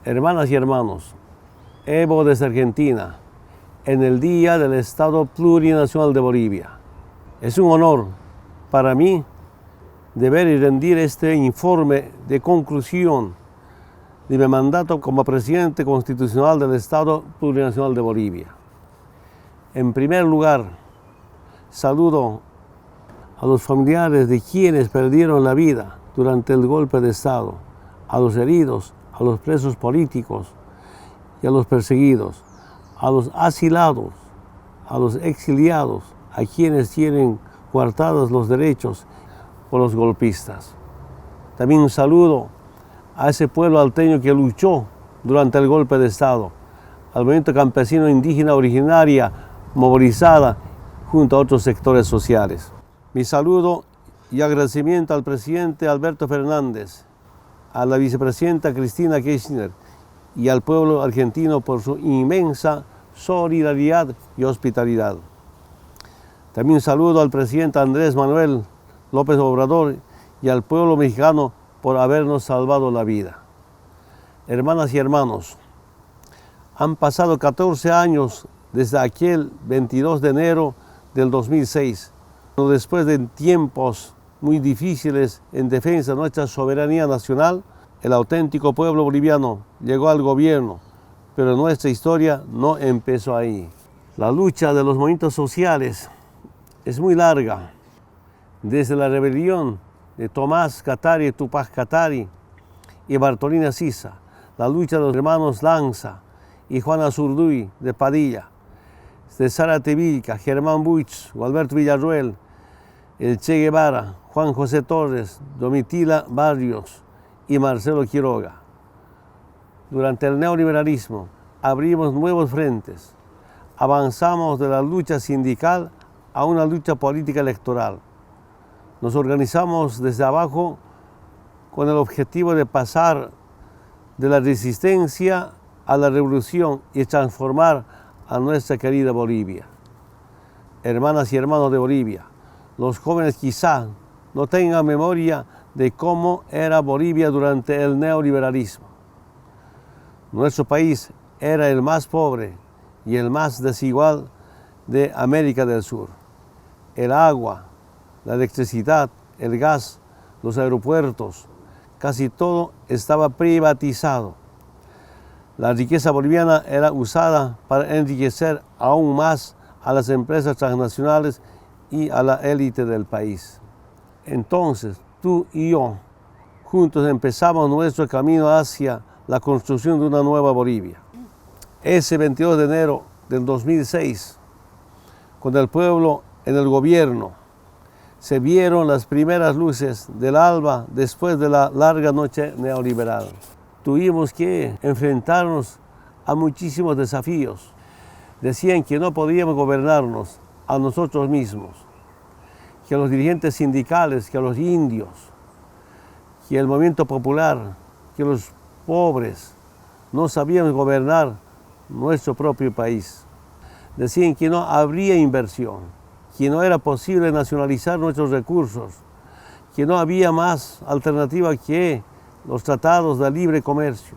Hermanas y hermanos, Evo desde Argentina, en el Día del Estado Plurinacional de Bolivia. Es un honor para mí deber y rendir este informe de conclusión de mi mandato como presidente constitucional del Estado Plurinacional de Bolivia. En primer lugar, saludo a los familiares de quienes perdieron la vida durante el golpe de Estado, a los heridos, a los presos políticos y a los perseguidos, a los asilados, a los exiliados, a quienes tienen coartados los derechos por los golpistas. También un saludo a ese pueblo alteño que luchó durante el golpe de Estado, al movimiento campesino indígena originaria movilizada junto a otros sectores sociales. Mi saludo y agradecimiento al presidente Alberto Fernández, a la vicepresidenta Cristina Kirchner y al pueblo argentino por su inmensa solidaridad y hospitalidad. También saludo al presidente Andrés Manuel López Obrador y al pueblo mexicano por habernos salvado la vida. Hermanas y hermanos, han pasado 14 años desde aquel 22 de enero del 2006, después de tiempos muy difíciles en defensa de nuestra soberanía nacional. El auténtico pueblo boliviano llegó al gobierno, pero nuestra historia no empezó ahí. La lucha de los movimientos sociales es muy larga, desde la rebelión de Tomás Katari, Tupac Katari y Bartolina Sisa, la lucha de los hermanos Lanza y Juan Azurduy de Padilla, de Zárate Vilca, Germán Buich, Gualberto Villarroel, el Che Guevara, Juan José Torres, Domitila Barrios y Marcelo Quiroga. Durante el neoliberalismo abrimos nuevos frentes, avanzamos de la lucha sindical a una lucha política electoral. Nos organizamos desde abajo con el objetivo de pasar de la resistencia a la revolución y transformar a nuestra querida Bolivia. Hermanas y hermanos de Bolivia, los jóvenes quizá no tengan memoria de cómo era Bolivia durante el neoliberalismo. Nuestro país era el más pobre y el más desigual de América del Sur. El agua, la electricidad, el gas, los aeropuertos, casi todo estaba privatizado. La riqueza boliviana era usada para enriquecer aún más a las empresas transnacionales y a la élite del país. Entonces, tú y yo, juntos empezamos nuestro camino hacia la construcción de una nueva Bolivia. Ese 22 de enero del 2006, con el pueblo en el gobierno, se vieron las primeras luces del alba después de la larga noche neoliberal. Tuvimos que enfrentarnos a muchísimos desafíos. Decían que no podíamos gobernarnos a nosotros mismos, que a los dirigentes sindicales, que a los indios, que el movimiento popular, que los pobres no sabíamos gobernar nuestro propio país. Decían que no habría inversión, que no era posible nacionalizar nuestros recursos, que no había más alternativa que los tratados de libre comercio,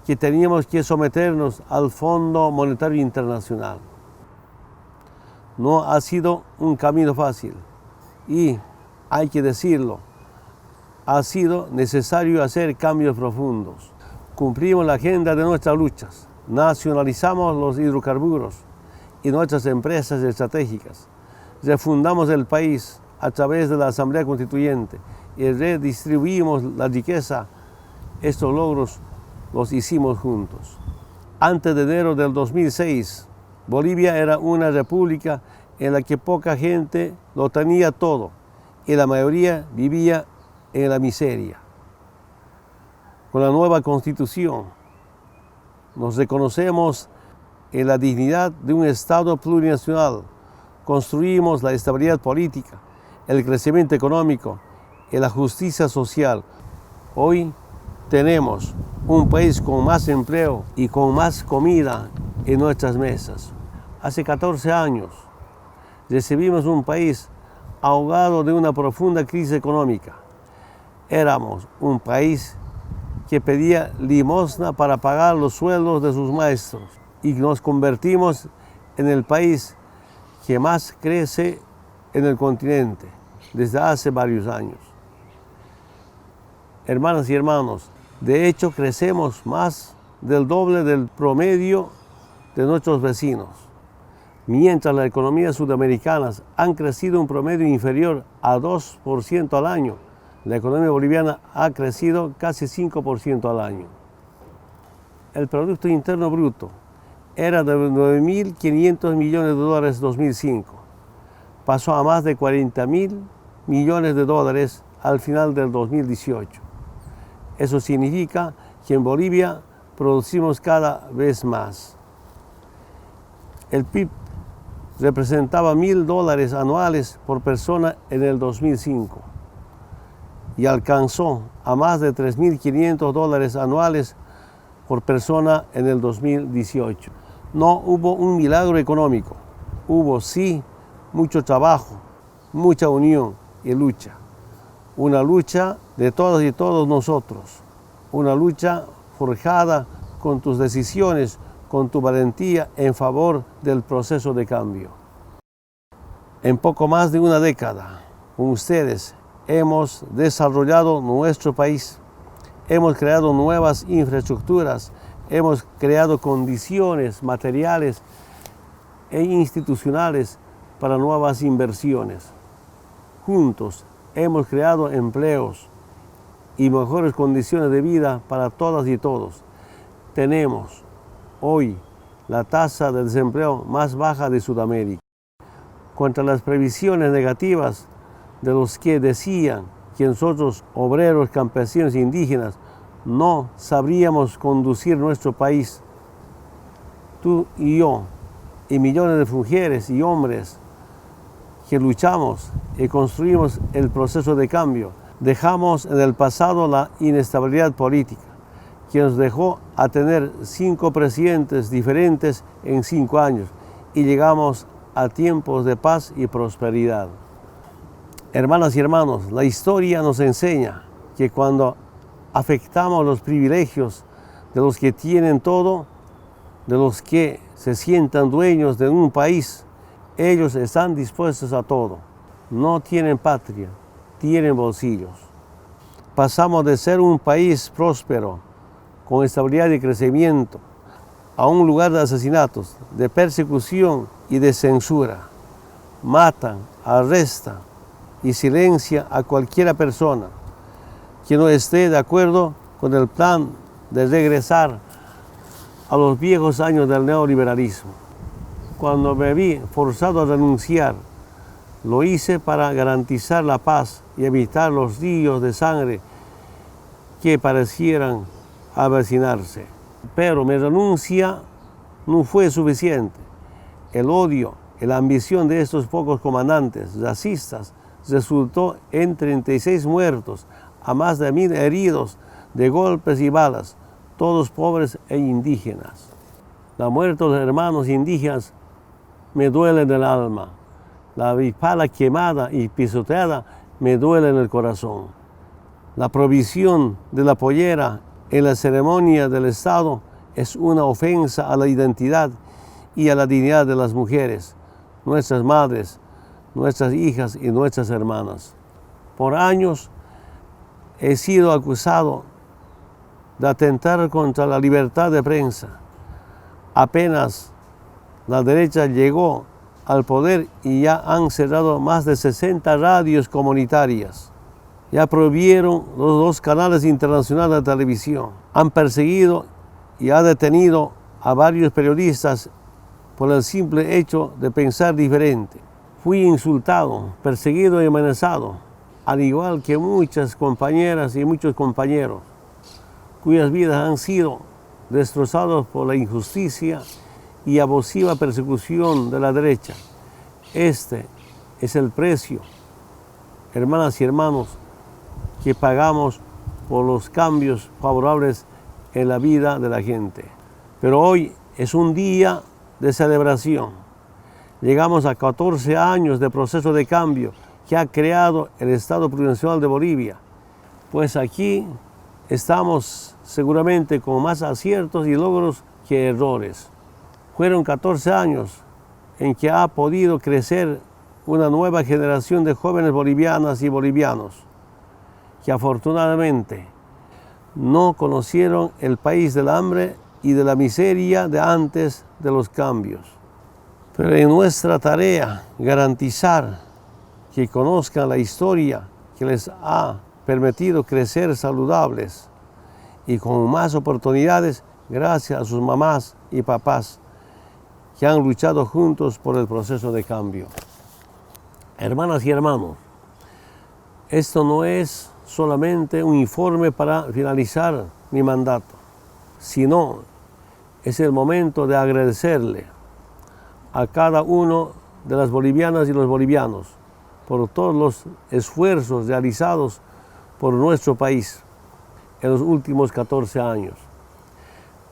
que teníamos que someternos al Fondo Monetario Internacional. No ha sido un camino fácil y, hay que decirlo, ha sido necesario hacer cambios profundos. Cumplimos la agenda de nuestras luchas, nacionalizamos los hidrocarburos y nuestras empresas estratégicas, refundamos el país a través de la Asamblea Constituyente y redistribuimos la riqueza. Estos logros los hicimos juntos. Antes de enero del 2006, Bolivia era una república en la que poca gente lo tenía todo y la mayoría vivía en la miseria. Con la nueva Constitución nos reconocemos en la dignidad de un Estado plurinacional, construimos la estabilidad política, el crecimiento económico y la justicia social. Hoy tenemos un país con más empleo y con más comida en nuestras mesas. Hace 14 años recibimos un país ahogado de una profunda crisis económica. Éramos un país que pedía limosna para pagar los sueldos de sus maestros, y nos convertimos en el país que más crece en el continente desde hace varios años. Hermanas y hermanos, de hecho crecemos más del doble del promedio de nuestros vecinos, mientras las economías sudamericanas han crecido un promedio inferior a 2% al año. La economía boliviana ha crecido casi 5% al año. El Producto Interno Bruto era de 9.500 millones de dólares en 2005. Pasó a más de 40.000 millones de dólares al final del 2018. Eso significa que en Bolivia producimos cada vez más. El PIB representaba $1.000 anuales por persona en el 2005 y alcanzó a más de $3.500 anuales por persona en el 2018. No hubo un milagro económico, hubo sí mucho trabajo, mucha unión y lucha. Una lucha de todas y todos nosotros, una lucha forjada con tus decisiones, con tu valentía en favor del proceso de cambio. En poco más de una década, con ustedes, hemos desarrollado nuestro país, hemos creado nuevas infraestructuras, hemos creado condiciones materiales e institucionales para nuevas inversiones. Juntos hemos creado empleos y mejores condiciones de vida para todas y todos. Tenemos hoy la tasa de desempleo más baja de Sudamérica. Contra las previsiones negativas de los que decían que nosotros, obreros, campesinos e indígenas, no sabríamos conducir nuestro país, tú y yo, y millones de mujeres y hombres que luchamos y construimos el proceso de cambio, dejamos en el pasado la inestabilidad política, que nos dejó a tener 5 presidentes diferentes en 5 años, y llegamos a tiempos de paz y prosperidad. Hermanas y hermanos, la historia nos enseña que cuando afectamos los privilegios de los que tienen todo, de los que se sientan dueños de un país, ellos están dispuestos a todo. No tienen patria, tienen bolsillos. Pasamos de ser un país próspero, con estabilidad y crecimiento, a un lugar de asesinatos, de persecución y de censura. Matan, arrestan y silencian a cualquier persona que no esté de acuerdo con el plan de regresar a los viejos años del neoliberalismo. Cuando me vi forzado a renunciar, lo hice para garantizar la paz y evitar los ríos de sangre que parecieran avecinarse. Pero mi renuncia no fue suficiente. El odio y la ambición de estos pocos comandantes racistas resultó en 36 muertos, a más de 1.000 heridos de golpes y balas, todos pobres e indígenas. La muerte de los hermanos indígenas me duele en el alma. La avispada quemada y pisoteada me duele en el corazón. La provisión de la pollera en la ceremonia del Estado es una ofensa a la identidad y a la dignidad de las mujeres, nuestras madres, nuestras hijas y nuestras hermanas. Por años he sido acusado de atentar contra la libertad de prensa. Apenas la derecha llegó al poder y ya han cerrado más de 60 radios comunitarias. Ya prohibieron los 2 canales internacionales de televisión. Han perseguido y han detenido a varios periodistas por el simple hecho de pensar diferente. Fui insultado, perseguido y amenazado, al igual que muchas compañeras y muchos compañeros, cuyas vidas han sido destrozadas por la injusticia y abusiva persecución de la derecha. Este es el precio, hermanas y hermanos, que pagamos por los cambios favorables en la vida de la gente. Pero hoy es un día de celebración. Llegamos a 14 años de proceso de cambio que ha creado el Estado Plurinacional de Bolivia. Pues aquí estamos seguramente con más aciertos y logros que errores. Fueron 14 años en que ha podido crecer una nueva generación de jóvenes bolivianas y bolivianos que afortunadamente no conocieron el país del hambre y de la miseria de antes de los cambios. Pero en nuestra tarea garantizar que conozcan la historia que les ha permitido crecer saludables y con más oportunidades gracias a sus mamás y papás que han luchado juntos por el proceso de cambio. Hermanas y hermanos, esto no es solamente un informe para finalizar mi mandato, sino es el momento de agradecerle a cada uno de las bolivianas y los bolivianos por todos los esfuerzos realizados por nuestro país en los últimos 14 años.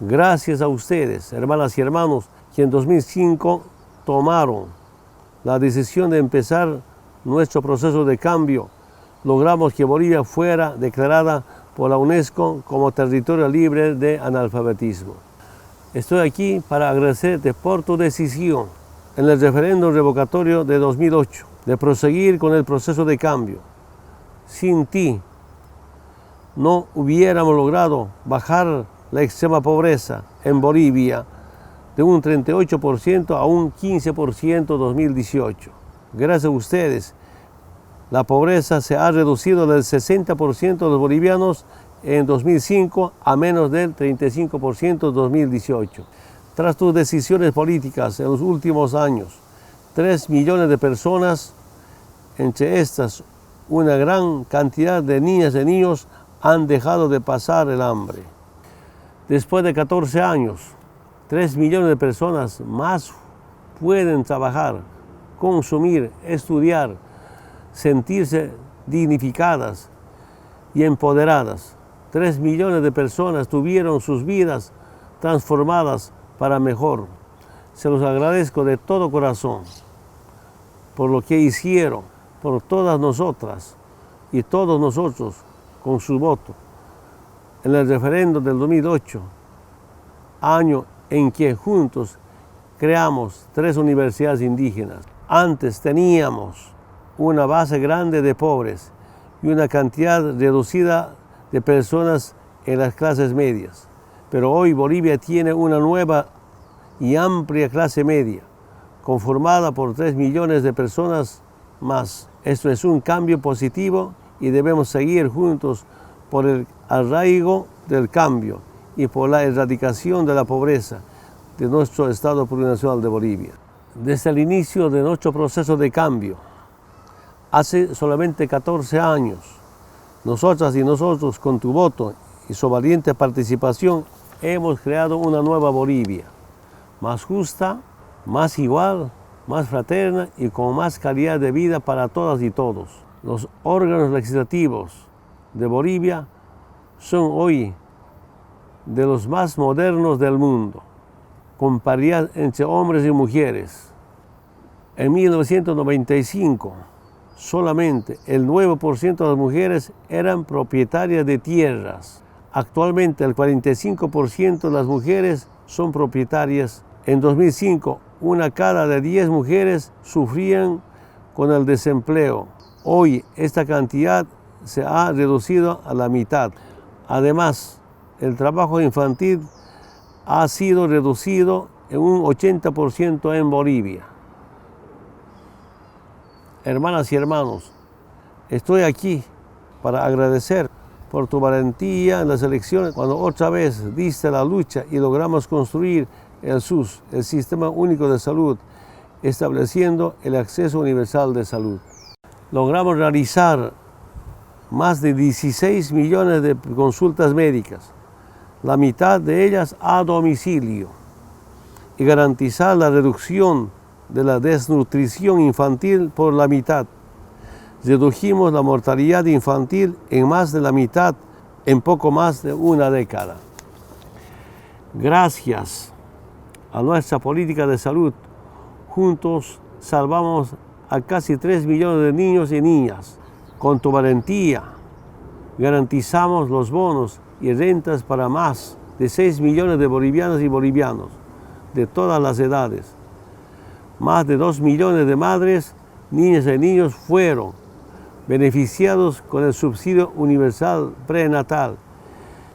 Gracias a ustedes, hermanas y hermanos, que en 2005 tomaron la decisión de empezar nuestro proceso de cambio, logramos que Bolivia fuera declarada por la UNESCO como territorio libre de analfabetismo. Estoy aquí para agradecerte por tu decisión en el referéndum revocatorio de 2008 de proseguir con el proceso de cambio. Sin ti no hubiéramos logrado bajar la extrema pobreza en Bolivia de un 38% a un 15% en 2018. Gracias a ustedes, la pobreza se ha reducido del 60% de los bolivianos en 2005 a menos del 35% en 2018. Tras tus decisiones políticas en los últimos años, 3 millones de personas, entre estas una gran cantidad de niñas y niños, han dejado de pasar el hambre. Después de 14 años, 3 millones de personas más pueden trabajar, consumir, estudiar, sentirse dignificadas y empoderadas. 3 millones de personas tuvieron sus vidas transformadas para mejor. Se los agradezco de todo corazón por lo que hicieron por todas nosotras y todos nosotros con su voto en el referéndum del 2008, año en que juntos creamos 3 universidades indígenas. Antes teníamos una base grande de pobres y una cantidad reducida de personas en las clases medias. Pero hoy Bolivia tiene una nueva y amplia clase media, conformada por 3 millones de personas más. Esto es un cambio positivo y debemos seguir juntos por el arraigo del cambio y por la erradicación de la pobreza de nuestro Estado Plurinacional de Bolivia. Desde el inicio de nuestro proceso de cambio, hace solamente 14 años, nosotras y nosotros, con tu voto y su valiente participación, hemos creado una nueva Bolivia, más justa, más igual, más fraterna y con más calidad de vida para todas y todos. Los órganos legislativos de Bolivia son hoy de los más modernos del mundo, con paridad entre hombres y mujeres. En 1995, solamente el 9% de las mujeres eran propietarias de tierras. Actualmente el 45% de las mujeres son propietarias. En 2005, 1 cada 10 mujeres sufrían con el desempleo. Hoy esta cantidad se ha reducido a la mitad. Además, el trabajo infantil ha sido reducido en un 80% en Bolivia. Hermanas y hermanos, estoy aquí para agradecer por tu valentía en las elecciones, cuando otra vez diste la lucha y logramos construir el SUS, el Sistema Único de Salud, estableciendo el acceso universal de salud. Logramos realizar más de 16 millones de consultas médicas, la mitad de ellas a domicilio, y garantizar la reducción de la desnutrición infantil por la mitad. Redujimos la mortalidad infantil en más de la mitad en poco más de una década. Gracias a nuestra política de salud, juntos salvamos a casi 3 millones de niños y niñas. Con tu valentía garantizamos los bonos y rentas para más de 6 millones de bolivianas y bolivianos de todas las edades. Más de 2 millones de madres, niñas y niños fueron beneficiados con el subsidio universal prenatal.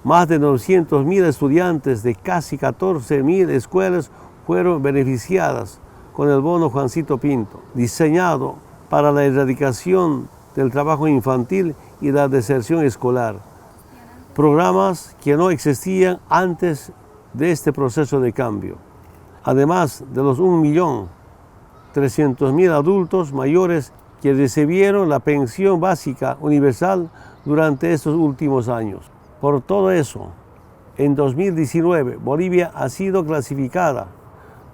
Más de 900.000 estudiantes de casi 14.000 escuelas fueron beneficiadas con el bono Juancito Pinto, diseñado para la erradicación del trabajo infantil y la deserción escolar. Programas que no existían antes de este proceso de cambio. Además de los 1.300.000 adultos mayores que recibieron la pensión básica universal durante estos últimos años. Por todo eso, en 2019, Bolivia ha sido clasificada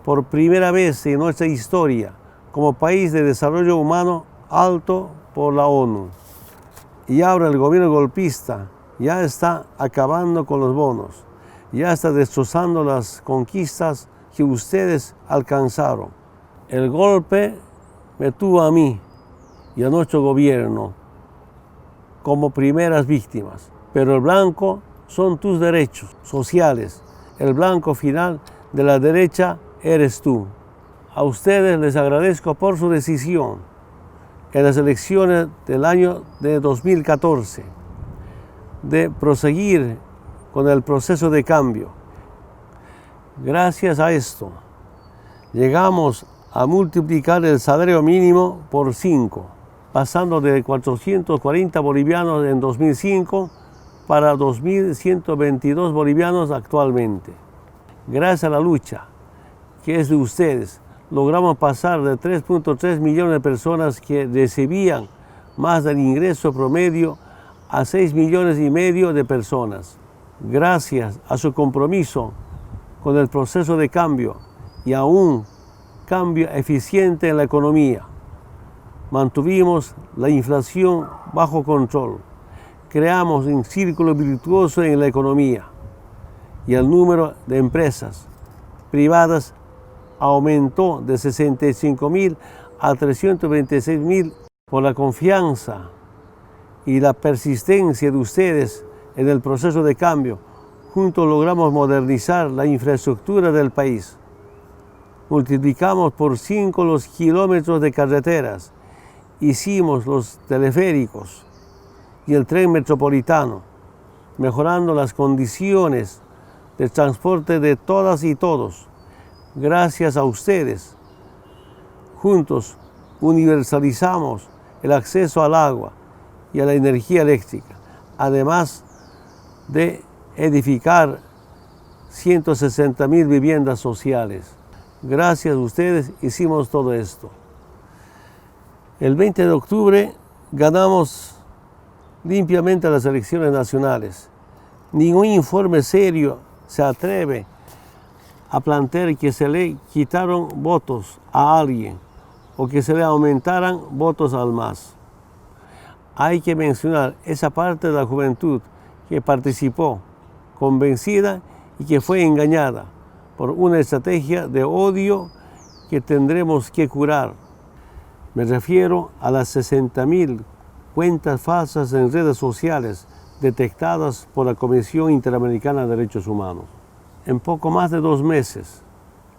por primera vez en nuestra historia como país de desarrollo humano alto por la ONU. Y ahora el gobierno golpista ya está acabando con los bonos, ya está destrozando las conquistas que ustedes alcanzaron. El golpe me tuvo a mí y a nuestro gobierno como primeras víctimas, pero el blanco son tus derechos sociales. El blanco final de la derecha eres tú. A ustedes les agradezco por su decisión en las elecciones del año de 2014 de proseguir con el proceso de cambio. Gracias a esto, llegamos a multiplicar el salario mínimo por 5, pasando de 440 bolivianos en 2005 para 2.122 bolivianos actualmente. Gracias a la lucha que es de ustedes, logramos pasar de 3.3 millones de personas que recibían más del ingreso promedio a 6 millones y medio de personas. Gracias a su compromiso con el proceso de cambio y a un cambio eficiente en la economía, mantuvimos la inflación bajo control, creamos un círculo virtuoso en la economía y el número de empresas privadas aumentó de 65.000 a 326.000 por la confianza y la persistencia de ustedes en el proceso de cambio. Juntos logramos modernizar la infraestructura del país. Multiplicamos por 5 los kilómetros de carreteras, hicimos los teleféricos y el tren metropolitano, mejorando las condiciones de transporte de todas y todos. Gracias a ustedes, juntos universalizamos el acceso al agua y a la energía eléctrica, además de edificar 160.000 viviendas sociales. Gracias a ustedes hicimos todo esto. El 20 de octubre ganamos limpiamente las elecciones nacionales. Ningún informe serio se atreve a plantear que se le quitaron votos a alguien o que se le aumentaran votos al MAS. Hay que mencionar esa parte de la juventud que participó convencida y que fue engañada por una estrategia de odio que tendremos que curar. Me refiero a las 60.000 cuentas falsas en redes sociales detectadas por la Comisión Interamericana de Derechos Humanos. En poco más de 2 meses,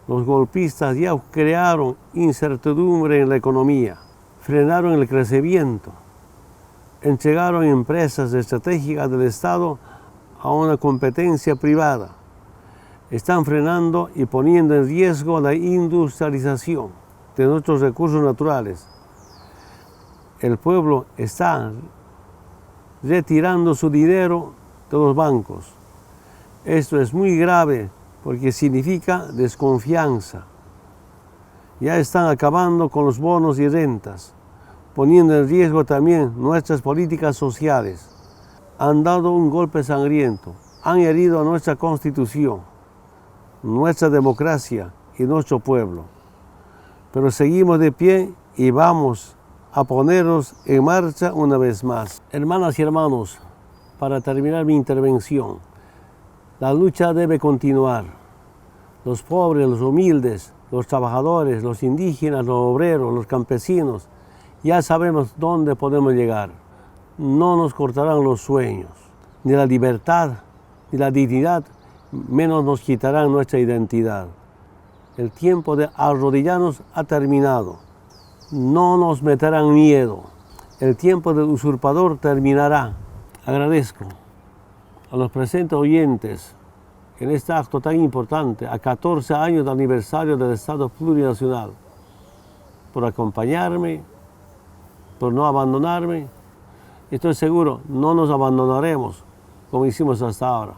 los golpistas ya crearon incertidumbre en la economía, frenaron el crecimiento, entregaron empresas estratégicas del Estado a una competencia privada. Están frenando y poniendo en riesgo la industrialización de nuestros recursos naturales. El pueblo está retirando su dinero de los bancos. Esto es muy grave porque significa desconfianza. Ya están acabando con los bonos y rentas, poniendo en riesgo también nuestras políticas sociales. Han dado un golpe sangriento, han herido a nuestra Constitución, nuestra democracia y nuestro pueblo. Pero seguimos de pie y vamos a ponernos en marcha una vez más. Hermanas y hermanos, para terminar mi intervención, la lucha debe continuar. Los pobres, los humildes, los trabajadores, los indígenas, los obreros, los campesinos, ya sabemos dónde podemos llegar. no nos cortarán los sueños, ni la libertad, ni la dignidad, menos nos quitarán nuestra identidad. El tiempo de arrodillarnos ha terminado. No nos meterán miedo. El tiempo del usurpador terminará. Agradezco a los presentes oyentes en este acto tan importante, a 14 años del aniversario del Estado Plurinacional, por acompañarme, por no abandonarme. Estoy seguro, no nos abandonaremos como hicimos hasta ahora.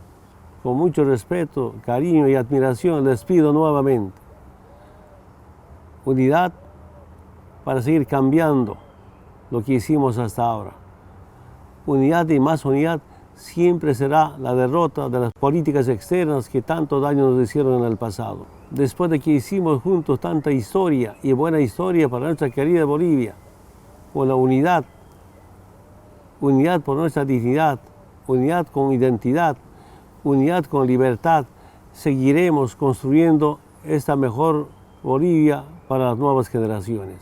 Con mucho respeto, cariño y admiración les pido nuevamente unidad para seguir cambiando lo que hicimos hasta ahora. Unidad y más unidad siempre será la derrota de las políticas externas que tanto daño nos hicieron en el pasado. Después de que hicimos juntos tanta historia y buena historia para nuestra querida Bolivia, con la unidad, unidad por nuestra dignidad, unidad con identidad, unidad con libertad, seguiremos construyendo esta mejor Bolivia para las nuevas generaciones.